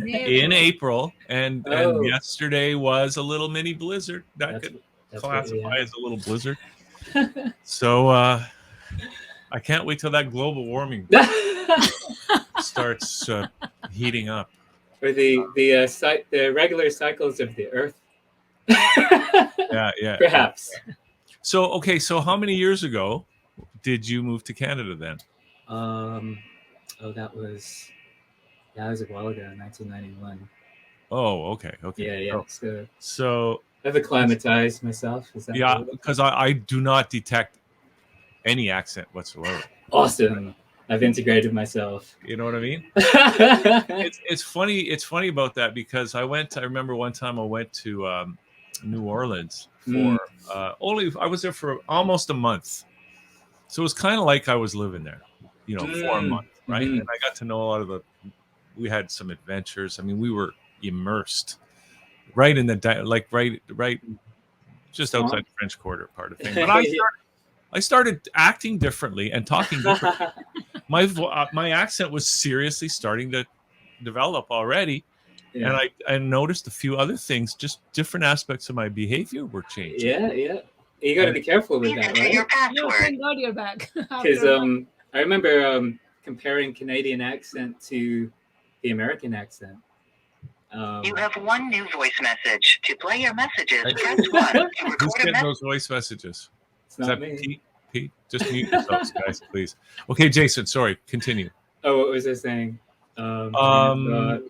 in April, and Oh. yesterday was a little mini blizzard. That could That's what we classify have. as a little blizzard. So I can't wait till that global warming starts heating up. Or the regular cycles of the Earth. Yeah. Perhaps. So okay, so how many years ago did you move to Canada then? Oh, that was a while ago, 1991. Oh, okay. Yeah. So I've acclimatized myself. Is that yeah, because I do not detect any accent whatsoever. Awesome. I've integrated myself. You know what I mean? It's funny. It's funny about that because I remember one time I went to New Orleans for I was there for almost a month, so it was kind of like I was living there, for a month, right? Mm-hmm. And I got to know a lot of we had some adventures. I mean, we were immersed right in the right just outside the French Quarter part of thing. But I started acting differently and talking differently. My accent was seriously starting to develop already, and I noticed a few other things, just different aspects of my behavior were changing. Yeah. You got to be careful with that, right? No, thank God you're back. Because I remember comparing Canadian accent to the American accent. You have one new voice message. To play your messages, press 1. To Who's record a getting message. those voice messages? It's not me. Pete? Just mute yourselves, guys, please. Okay, Jason, sorry, continue. Oh, what was I saying?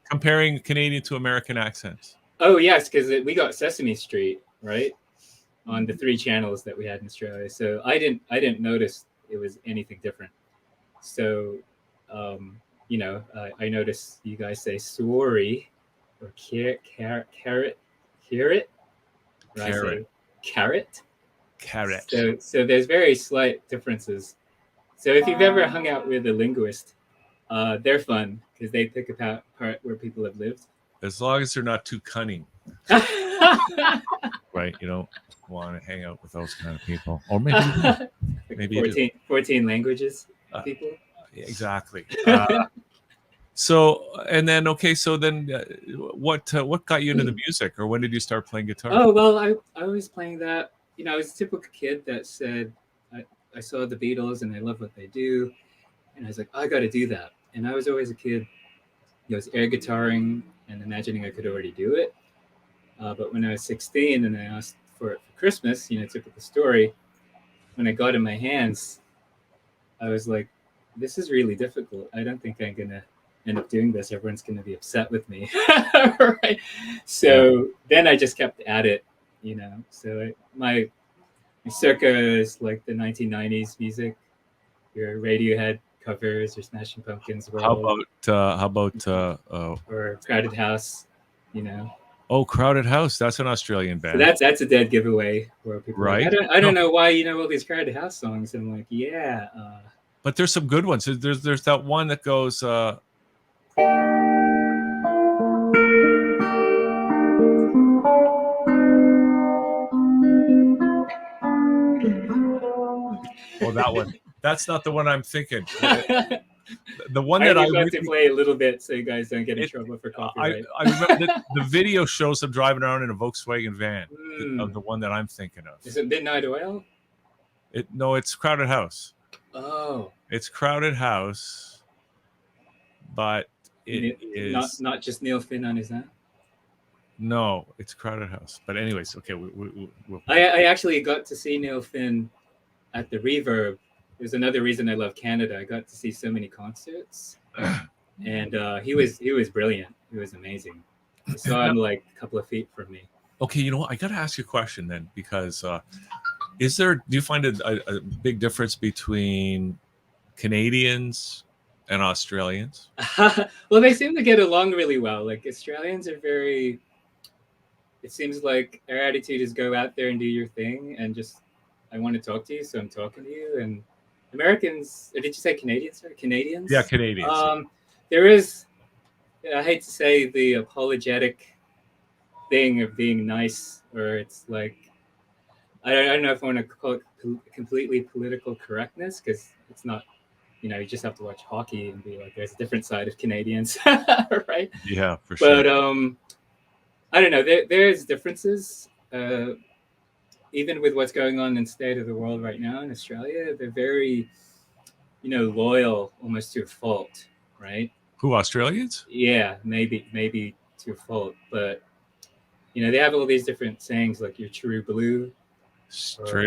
Comparing Canadian to American accents. Oh, yes, because we got Sesame Street, right? On the 3 channels that we had in Australia. So I didn't notice it was anything different. So, I noticed you guys say sorry or carrot. Carrot. So there's very slight differences. So if you've ever hung out with a linguist, they're fun because they pick apart where people have lived. As long as they're not too cunning. Right, you don't want to hang out with those kind of people. Or maybe 14 languages people. Exactly. So what got you into the music, or when did you start playing guitar? Oh, well, I was playing that. I was a typical kid that said I saw the Beatles and I love what they do, and I was like, I got to do that. And I was always a kid, I was air guitaring and imagining I could already do it. But when I was 16 and I asked for it for Christmas, typical story, when I got it in my hands, I was like, this is really difficult. I don't think I'm going to end up doing this. Everyone's going to be upset with me. Right? So then I just kept at it, So my circa is like the 1990s music, your Radiohead covers, your Smashing Pumpkins. How about or Crowded House, Oh, Crowded House. That's an Australian band. So that's a dead giveaway where people right. I don't know why you know all these Crowded House songs. I'm like, yeah. But there's some good ones. There's that one that goes. Oh, that one. That's not the one I'm thinking. The one that I to play a little bit so you guys don't get in trouble for copyright. I remember the video shows them driving around in a Volkswagen van of the one that I'm thinking of. Is it Midnight Oil? No, it's Crowded House. Oh. It's Crowded House, but it is not just Neil Finn on his own. No, it's Crowded House. But anyways, okay. I actually got to see Neil Finn at the Reverb. There's another reason I love Canada. I got to see so many concerts, and he was brilliant. He was amazing. I saw him like a couple of feet from me. Okay, you know what? I got to ask you a question then, because do you find a big difference between Canadians and Australians? Well, they seem to get along really well. Like Australians are very. It seems like our attitude is go out there and do your thing, and just I want to talk to you, so I'm talking to you. And Americans, or did you say Canadians? Sorry, Canadians? Yeah, Canadians. There is, I hate to say, the apologetic thing of being nice, or it's like, I don't know if I want to call it completely political correctness, because it's not, you know, you just have to watch hockey and be like, there's a different side of Canadians, right? Yeah, for sure. But I don't know. There's differences. Even with what's going on in the state of the world right now in Australia, they're very, you know, loyal almost to a fault, right? Who, Australians? Yeah, maybe to a fault, but you know, they have all these different sayings like "you're true blue," or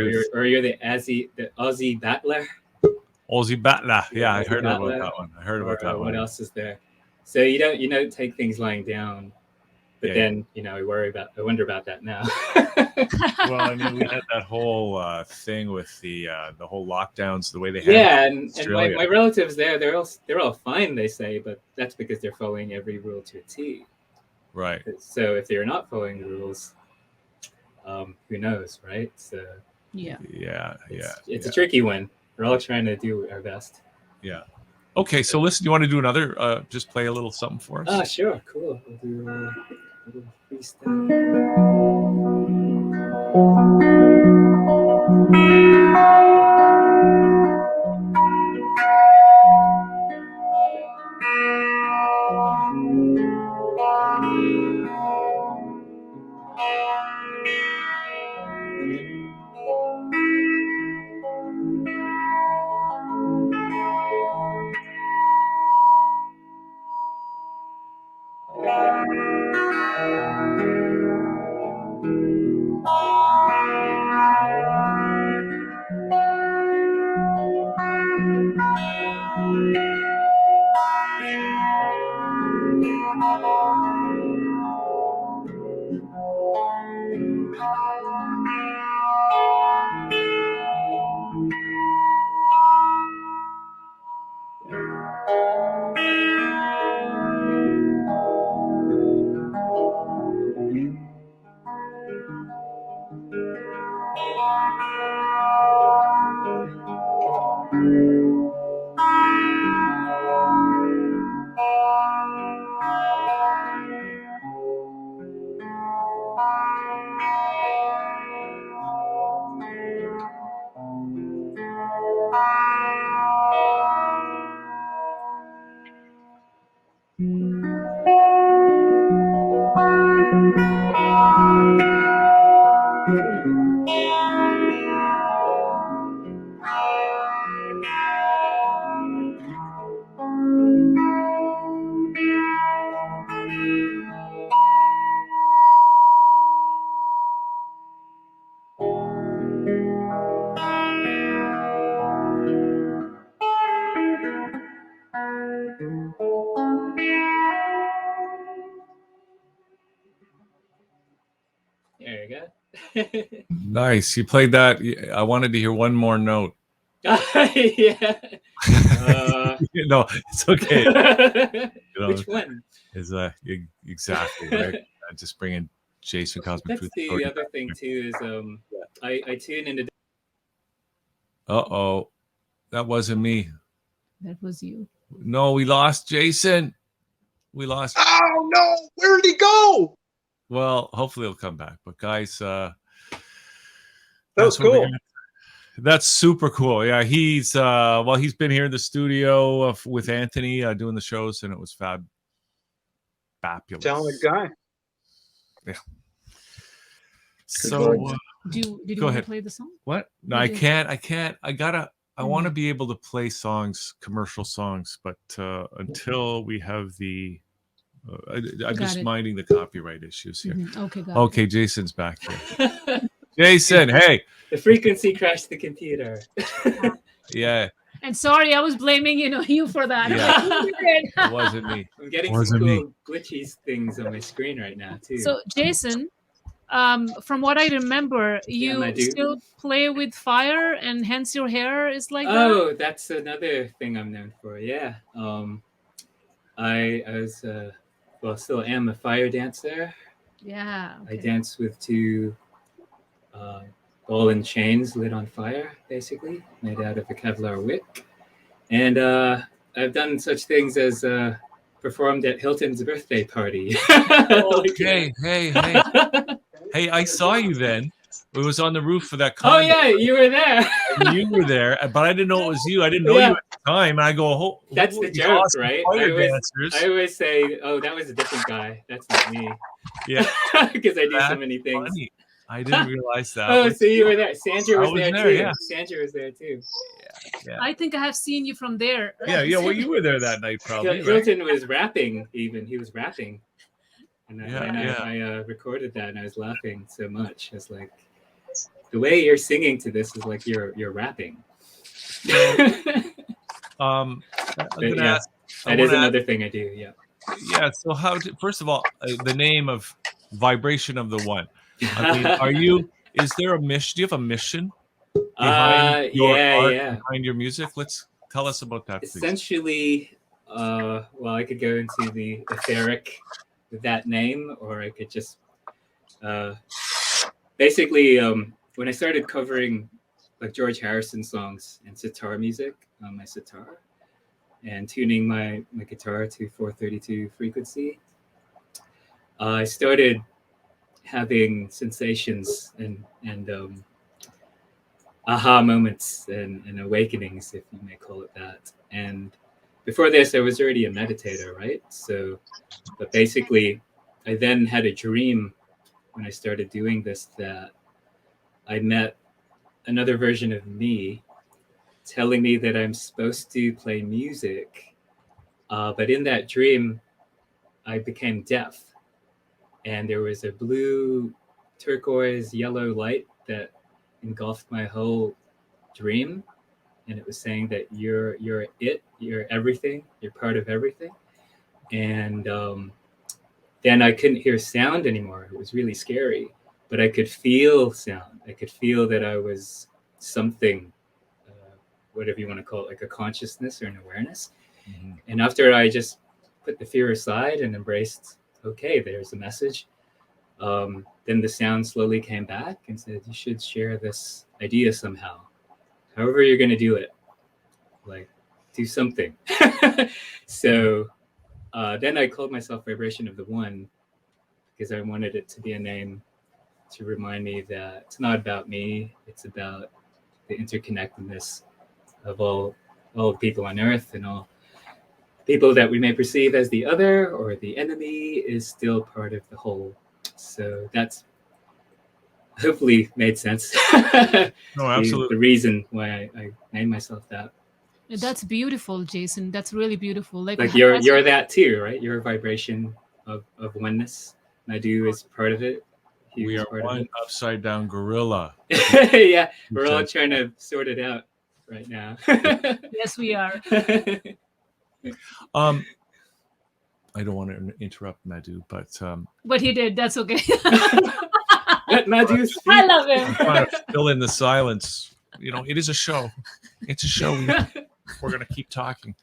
you're the Aussie battler. Aussie battler. Yeah, I Aussie heard battler. about that one. I heard about that one. What else is there? So you don't take things lying down, but then you know, I wonder about that now. Well, I mean, we had that whole thing with the whole lockdowns, the way they had. And my relatives there, they're all fine, they say, but that's because they're following every rule to a T. Right. So if they're not following the rules, who knows, right? So it's a tricky one. We're all trying to do our best. Yeah. Okay, so listen, you want to do another? Just play a little something for us. Ah, sure, cool. We'll do a little freestyle. There you go. Nice. You played that. I wanted to hear one more note. Yeah. No, it's okay. You know, Which one? Is exactly right. Just bringing Jason Cosmic. That's the other thing too. Is I tune into. That wasn't me. That was you. No, we lost Jason. We lost. Oh no! Where did he go? Well, hopefully he'll come back. But guys, that was cool. That's super cool. Yeah, he's been here in the studio with Anthony doing the shows, and it was fabulous. Talented guy. Yeah. So did you go want ahead. to play the song? What? No, I can't. I want to be able to play songs, commercial songs, but until we have the I'm just minding the copyright issues here. Okay, Jason's back here. Jason, hey. The frequency crashed the computer. Yeah. And sorry, I was blaming you for that. Yeah. It wasn't me. I'm getting some cool glitchy things on my screen right now too. So Jason, from what I remember, you still play with fire, and hence your hair is like that? Oh, that's another thing I'm known for. Yeah. I was still am a fire dancer. Yeah. Okay. I dance with two ball and chains lit on fire, basically, made out of a Kevlar wick. And I've done such things as performed at Hilton's birthday party. Okay. Hey, I saw you then. It was on the roof of that condo. Oh, yeah, you were there. And you were there, but I didn't know it was you. I didn't know you at the time. I go, that's the these joke, awesome right? fire dancers. I always say, oh, that was a different guy. That's not me. Yeah, Because I do so that's many things. funny. I didn't realize that. Oh, so you were there. Sandra was there too. Yeah. Sandra was there too. Yeah. I think I have seen you from there. Yeah. Well, you were there that night, probably. Hilton was rapping. Even he was rapping, and Yeah, I recorded that, and I was laughing so much. I was like, the way you're singing to this is like you're rapping. I'm gonna yeah, ask. that is another thing I do. Yeah. Yeah. So first of all, the name of Vibration of the One. I mean, is there a mission? Do you have a mission behind your art, behind your music? Tell us about that, please. Essentially, well, I could go into the etheric with that name, or I could just basically, when I started covering like George Harrison songs and sitar music on my sitar, and tuning my guitar to 432 frequency, I started having sensations and aha moments and awakenings, if you may call it that. And before this, I was already a meditator, right? So, but basically, I then had a dream when I started doing this that I met another version of me telling me that I'm supposed to play music. But in that dream, I became deaf. And there was a blue, turquoise, yellow light that engulfed my whole dream. And it was saying that you're it, you're everything, you're part of everything. And then I couldn't hear sound anymore. It was really scary, but I could feel sound. I could feel that I was something, whatever you want to call it, like a consciousness or an awareness. Mm-hmm. And after I just put the fear aside and embraced, okay, there's a message. Then the sound slowly came back and said, you should share this idea somehow. However you're going to do it, like do something. So then I called myself Vibration of the One because I wanted it to be a name to remind me that it's not about me. It's about the interconnectedness of all people on Earth, and all people that we may perceive as the other or the enemy is still part of the whole. So that's hopefully made sense. No, absolutely. The reason why I named myself that. That's beautiful, Jason. That's really beautiful. Like you're that too, right? You're a vibration of oneness. Nadu is part of it. We are one upside down gorilla. Yeah, we're all trying to sort it out right now. Yes, we are. I don't want to interrupt Madhu, but what he did, that's okay. Let Madhu speak. I love him. I'm trying to fill in the silence. You know, it is a show. It's a show. We're gonna keep talking.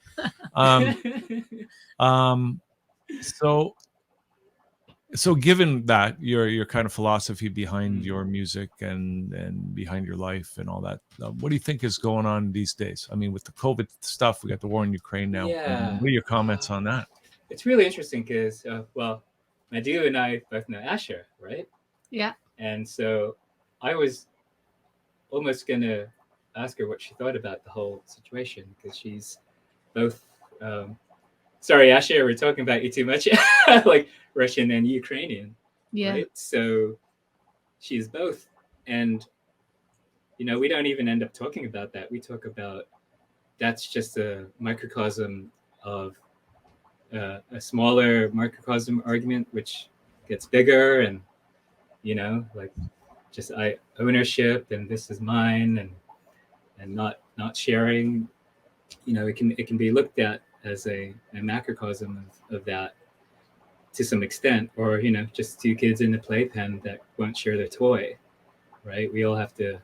So given that your kind of philosophy behind your music and behind your life and all that, what do you think is going on these days? I mean, with the COVID stuff, we got the war in Ukraine now. Yeah. What are your comments on that? It's really interesting because, well, Madhu and I both know Asher, right? Yeah. And so I was almost going to ask her what she thought about the whole situation because she's both... sorry, Asher, we're talking about you too much. Like Russian and Ukrainian. Yeah. Right? So she's both. And, you know, we don't even end up talking about that. We talk about that's just a microcosm of a smaller microcosm argument, which gets bigger and, you know, like just ownership and this is mine and not sharing. You know, it can be looked at as a macrocosm of that to some extent, or, you know, just two kids in the playpen that won't share their toy, right? We all have to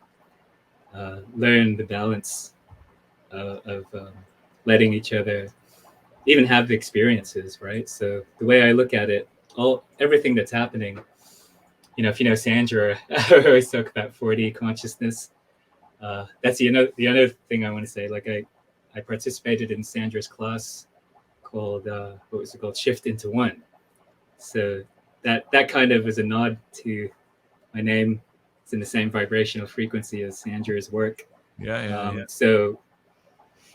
learn the balance of letting each other even have the experiences, right? So the way I look at it, everything that's happening, you know, if you know Sandra, I always talk about 4D consciousness. That's the other thing I want to say. Like I participated in Sandra's class called what was it called? Shift into One. So that kind of is a nod to my name. It's in the same vibrational frequency as Sandra's work. Yeah. So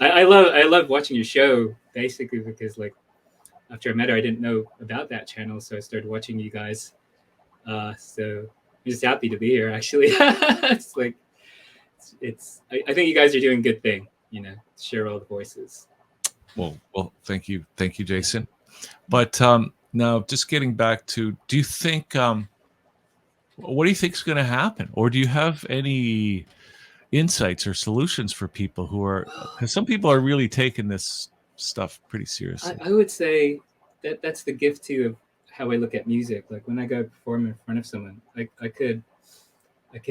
I love watching your show basically because like after I met her, I didn't know about that channel, so I started watching you guys. So I'm just happy to be here. Actually, it's like I think you guys are doing a good thing. You know, share all the voices. Well, thank you, Jason. But now, just getting back to, do you think what do you think is going to happen, or do you have any insights or solutions for people who are, because some people are really taking this stuff pretty seriously? I would say that's the gift too of how I look at music. Like when I go perform in front of someone, like I could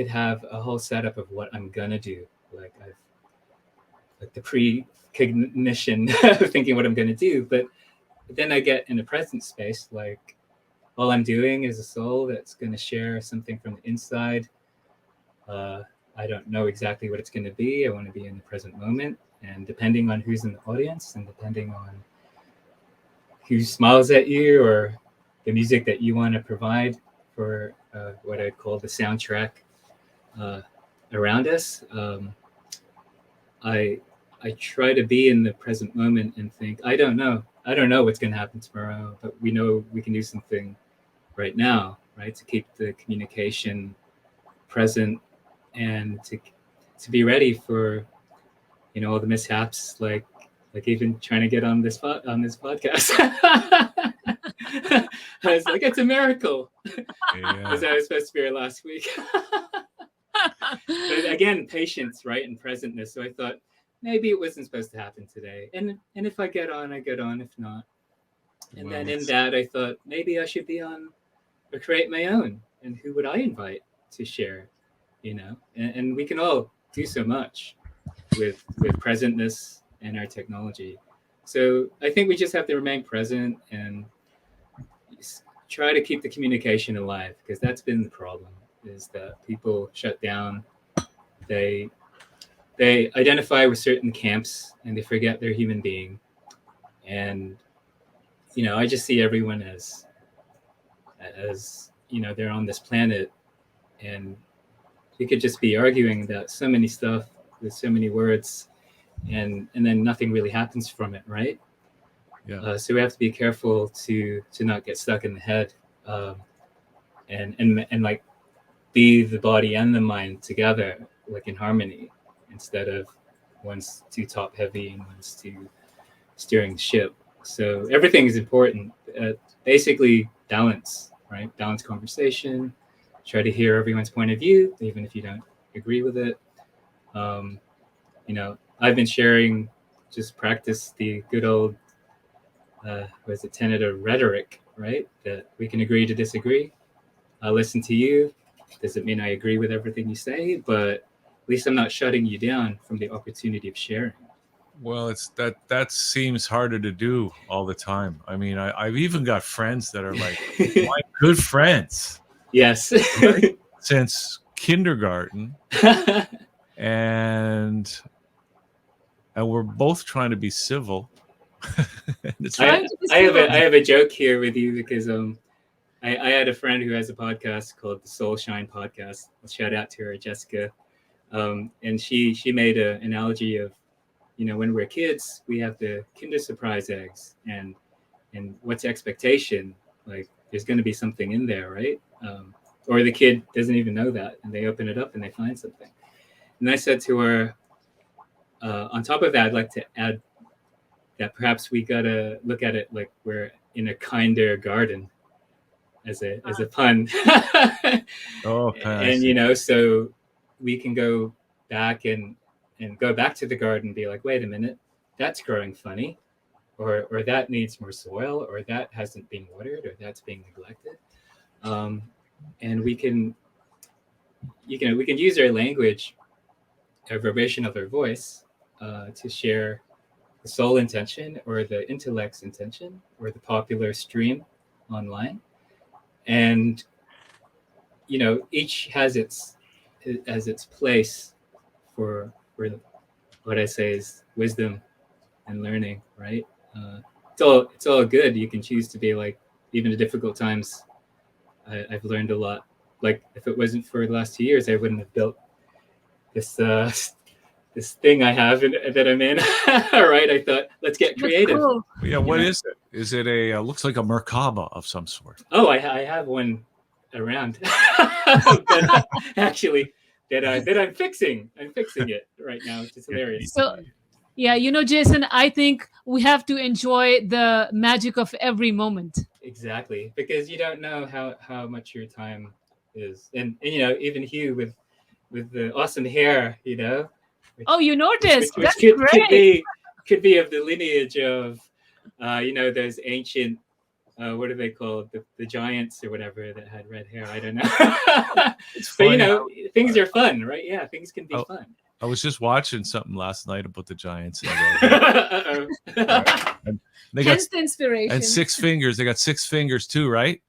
have a whole setup of what I'm gonna do. Like I've like the precognition of thinking what I'm gonna do, but then I get in a present space. Like all I'm doing is a soul that's gonna share something from the inside. I don't know exactly what it's going to be. I want to be in the present moment. And depending on who's in the audience and depending on who smiles at you or the music that you want to provide for what I'd call the soundtrack around us, I try to be in the present moment and think, I don't know what's going to happen tomorrow, but we know we can do something right now, right? To keep the communication present and to be ready for, you know, all the mishaps, like even trying to get on this podcast. I was like, it's a miracle. Because I was supposed to be here last week. But again, patience, right, and presentness. So I thought maybe it wasn't supposed to happen today, and if I get on, I get on. If not, and then in that I thought maybe I should be on or create my own. And who would I invite to share? You know, and we can all do so much with presentness and our technology. So I think we just have to remain present and try to keep the communication alive, because that's been the problem, is that people shut down. They identify with certain camps and they forget they're a human being. And you know, I just see everyone as you know, they're on this planet, and we could just be arguing about so many stuff with so many words, and then nothing really happens from it, right? Yeah. So we have to be careful to not get stuck in the head, and like be the body and the mind together, like in harmony, instead of one's too top heavy and one's too steering the ship. So everything is important. Basically, balance, right? Balance conversation. Try to hear everyone's point of view, even if you don't agree with it. You know, I've been sharing, just practice the good old, tenet of rhetoric, right? That we can agree to disagree. I'll listen to you. Doesn't mean I agree with everything you say, but at least I'm not shutting you down from the opportunity of sharing. Well, it's that seems harder to do all the time. I mean, I've even got friends that are like my good friends. Yes. Right? Since kindergarten. and we're both trying to be civil. I have a joke here with you, because I had a friend who has a podcast called the Soul Shine Podcast. I'll shout out to her, Jessica. And she made an analogy of, you know, when we're kids, we have the Kinder Surprise eggs, and what's expectation? Like there's going to be something in there, right? Or the kid doesn't even know that, and they open it up and they find something. And I said to her, on top of that, I'd like to add that perhaps we gotta look at it like we're in a kinder garden, as a pun. And you know, so we can go back and go back to the garden and be like, wait a minute, that's growing funny, or that needs more soil, or that hasn't been watered, or that's being neglected. And we can use our language, our vibration of our voice, to share the soul intention or the intellect's intention or the popular stream online. And you know, each has its place for what I say is wisdom and learning, right? It's all good. You can choose to be like, even in difficult times, I've learned a lot. Like if it wasn't for the last 2 years, I wouldn't have built this this thing I have that I'm in. All right, I thought, let's get creative. Cool. Yeah, what is it? Is it a looks like a Merkaba of some sort? Oh, I have one around, but actually that I'm fixing. I'm fixing it right now, which is hilarious. So, yeah, Jason, I think we have to enjoy the magic of every moment. Exactly, because you don't know how much your time is, and even Hugh with the awesome hair, Which, oh, you noticed? which That's could great. could be of the lineage of, those ancient. What are they called? The giants or whatever that had red hair. I don't know. But things are fun, right? Yeah, things can be fun. I was just watching something last night about the giants. Uh-oh. And they got inspiration. and 6 fingers. They got 6 fingers too, right?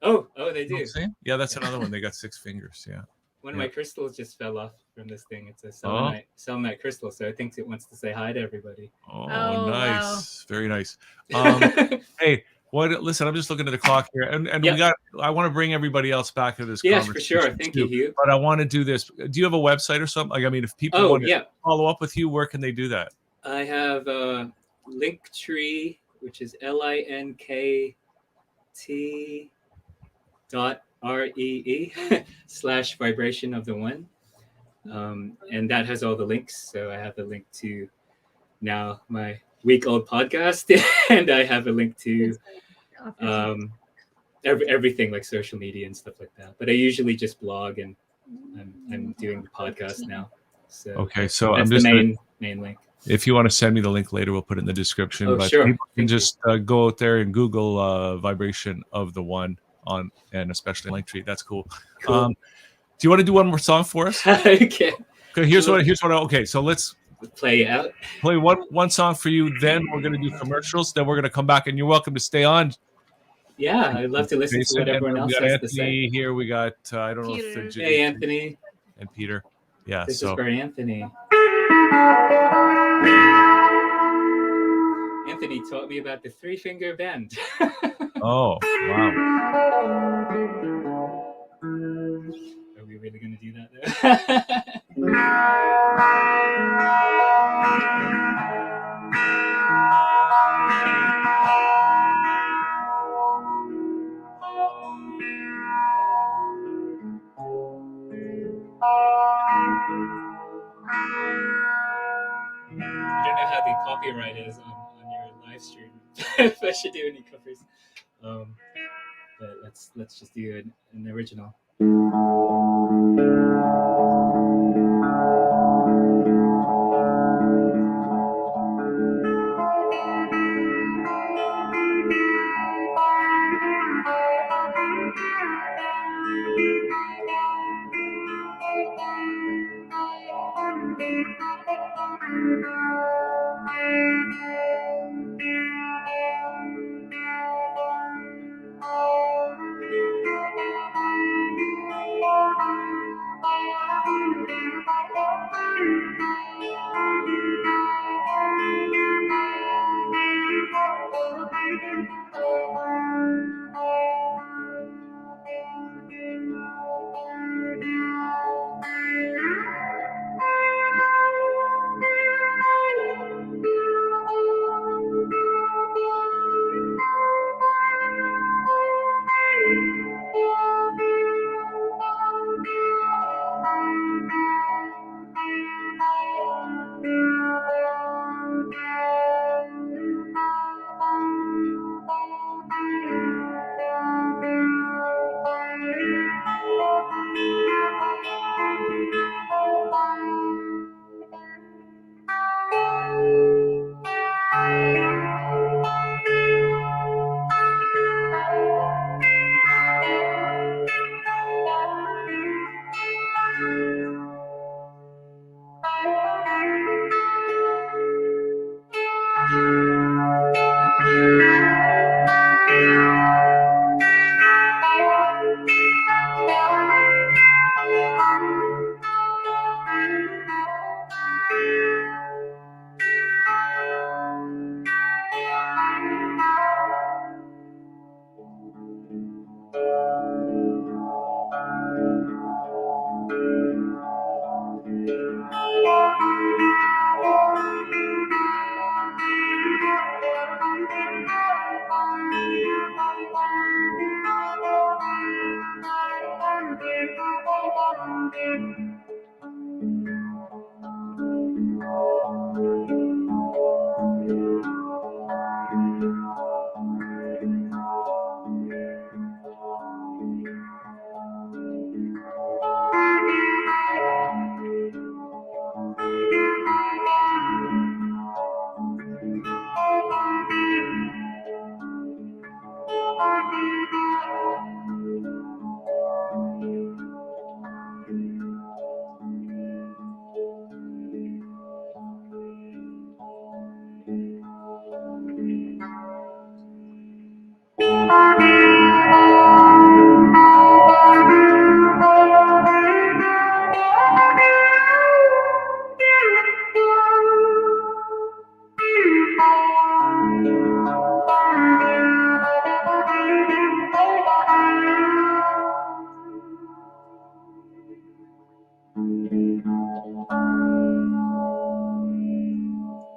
Oh, they do. Yeah, that's another one. They got 6 fingers. Yeah. One of my crystals just fell off from this thing. It's a selenite crystal, so I think it wants to say hi to everybody. Oh, nice. Wow. Very nice. Hey, listen, I'm just looking at the clock here, and I want to bring everybody else back to this conversation. For sure. Thank you, Hugh. But I want to do this. Do you have a website or something? If people want to follow up with you, where can they do that? I have a Linktree, which is linkt.ree/VibrationOfTheOne. And that has all the links. So I have a link to now my week-old podcast, and I have a link to everything like social media and stuff like that. But I usually just blog, and I'm doing the podcast now. So okay, so that's I'm just the main link. If you want to send me the link later, we'll put it in the description. Oh, but sure. People can just go out there and Google Vibration of the One and especially Linktree. That's cool. Do you want to do one more song for us? Okay. Here's what. Okay, so let's play out. Play one song for you. Then we're going to do commercials. Then we're going to come back, and you're welcome to stay on. Yeah, I'd love to listen to what everyone else has to say. Here we got I don't know if hey Anthony and Peter. Yeah, this is for Anthony. Anthony taught me about the 3-finger bend. Oh, wow. Are we really going to do that though? I don't know how the copyright is on your live stream. If I should do any covers, but let's just do an original.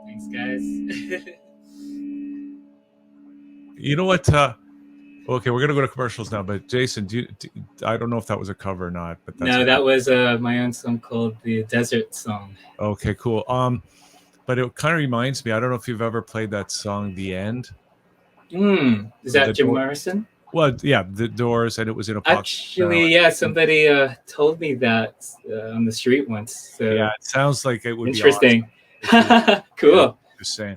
Thanks, guys. You know what? Okay, we're gonna go to commercials now. But Jason, I don't know if that was a cover or not. But that's no, that was my own song called the Desert Song. Okay, cool. But it kind of reminds me. I don't know if you've ever played that song, "The End." Is that Jim Morrison? Well, yeah, The Doors, and it was in a Actually, yeah, somebody told me that on the street once. So yeah, it sounds like it would interesting. be awesome. Cool. Just saying.